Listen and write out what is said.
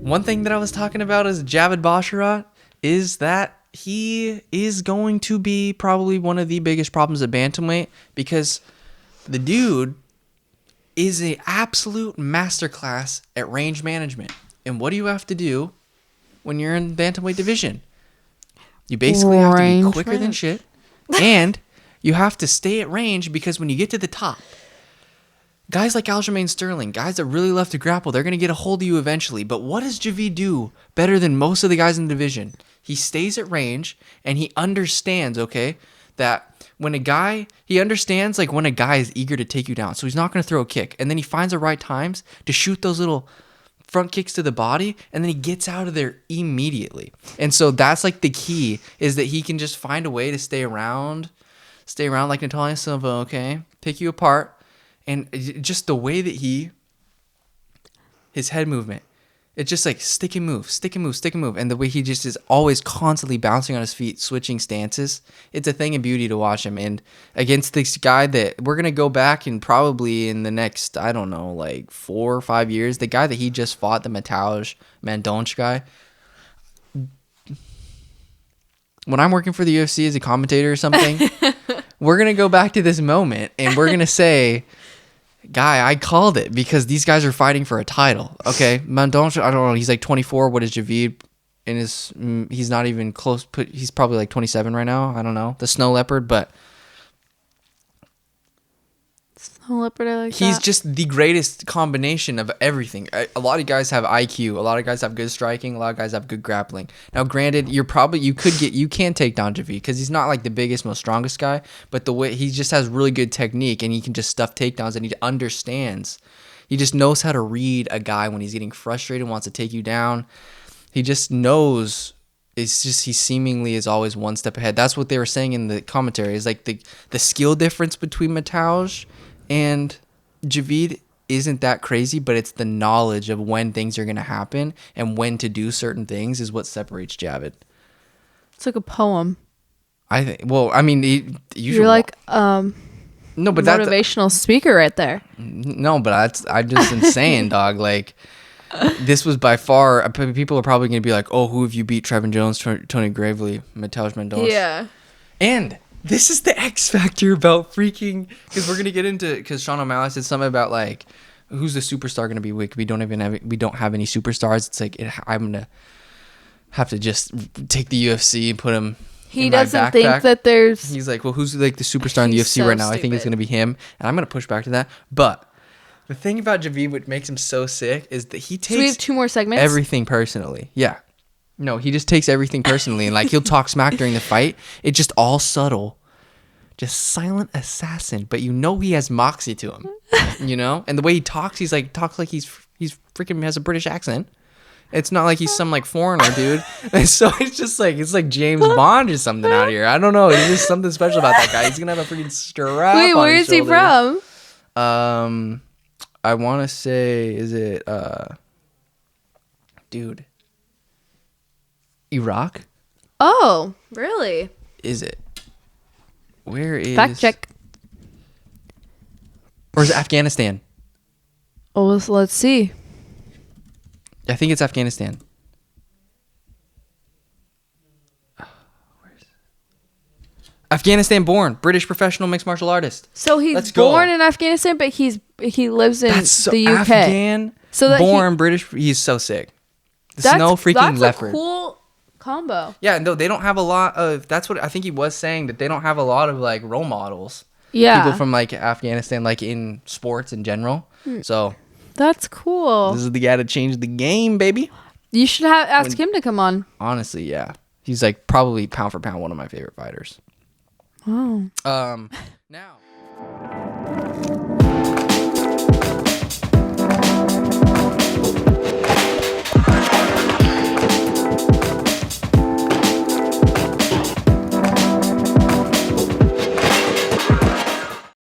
one thing that I was talking about is Javid Basharat is that he is going to be probably one of the biggest problems at bantamweight because the dude is an absolute masterclass at range management. And what do you have to do when you're in the bantamweight division? You basically have to be quicker than shit, and you have to stay at range because when you get to the top, guys like Aljamain Sterling, guys that really love to grapple, they're going to get a hold of you eventually. But what does Javid do better than most of the guys in the division? He stays at range, and he understands, okay, that when he understands like when a guy is eager to take you down. So he's not going to throw a kick. And then he finds the right times to shoot those little front kicks to the body, and then he gets out of there immediately. And so that's like the key, is that he can just find a way to stay around like Natalia Silva, okay, pick you apart. And just the way that his head movement, it's just like stick and move. And the way he just is always constantly bouncing on his feet, switching stances. It's a thing of beauty to watch him. And against this guy that we're going to go back and probably in the next, I don't know, like 4 or 5 years, the guy that he just fought, the Mateusz Mendonça guy. When I'm working for the UFC as a commentator or something, we're going to go back to this moment and we're going to say, guy, I called it because these guys are fighting for a title. Okay, Mendonça, I don't know. He's like 24. What is Javid? He's not even close. He's probably like 27 right now. I don't know. The Snow Leopard, but Snow Leopard, I like he's that. just the greatest combination of everything. A lot of guys have IQ. A lot of guys have good striking. A lot of guys have good grappling. Now, granted, you can take down Javid because he's not like the biggest, most strongest guy, but the way he just has really good technique and he can just stuff takedowns and he understands. He just knows how to read a guy when he's getting frustrated, wants to take you down. He just knows. It's just he seemingly is always one step ahead. That's what they were saying in the commentary. Is like the skill difference between Mateusz and Javid isn't that crazy, but it's the knowledge of when things are going to happen and when to do certain things is what separates Javid. It's like a poem. I think. Well, I mean, you're like no, but motivational speaker right there. No, but I'm just insane, dog. Like this was by far. People are probably going to be like, "Oh, who have you beat? Trevin Jones, Tony Gravely, Mateusz Mendonça." Yeah, and. This is the X factor about freaking, because we're gonna get into, because Sean O'Malley said something about like who's the superstar gonna be weak. We don't have any superstars. It's like I'm gonna have to just take the UFC and put him. He doesn't think that there's. He's like, well, who's like the superstar in the UFC right now? Stupid. I think it's gonna be him, and I'm gonna push back to that. But the thing about Javid, what makes him so sick, is that he takes. So we have 2 more segments. Everything personally, yeah. No, he just takes everything personally, and like he'll talk smack during the fight. It's just all subtle, just silent assassin. But you know he has moxie to him, you know. And the way he talks, he's like he's freaking has a British accent. It's not like he's some like foreigner dude. And so it's like James Bond or something out here. I don't know. There's just something special about that guy. He's gonna have a freaking strap. Wait, where is he from? I want to say, is it dude. Iraq? Oh, really? Is it? Where is... Fact check. Or is it Afghanistan? Oh, let's see. I think it's Afghanistan. Afghanistan born, British professional mixed martial artist. So he's born in Afghanistan, but he lives in the UK. Afghan, so born British. He's so sick. Leopard. That's a cool combo. Yeah, no, they don't have a lot of. That's what I think he was saying, that they don't have a lot of like role models. Yeah, people from like Afghanistan, like in sports in general. So that's cool. This is the guy to change the game, baby. You should ask him to come on. Honestly, yeah, he's like probably pound for pound one of my favorite fighters. Oh. Now.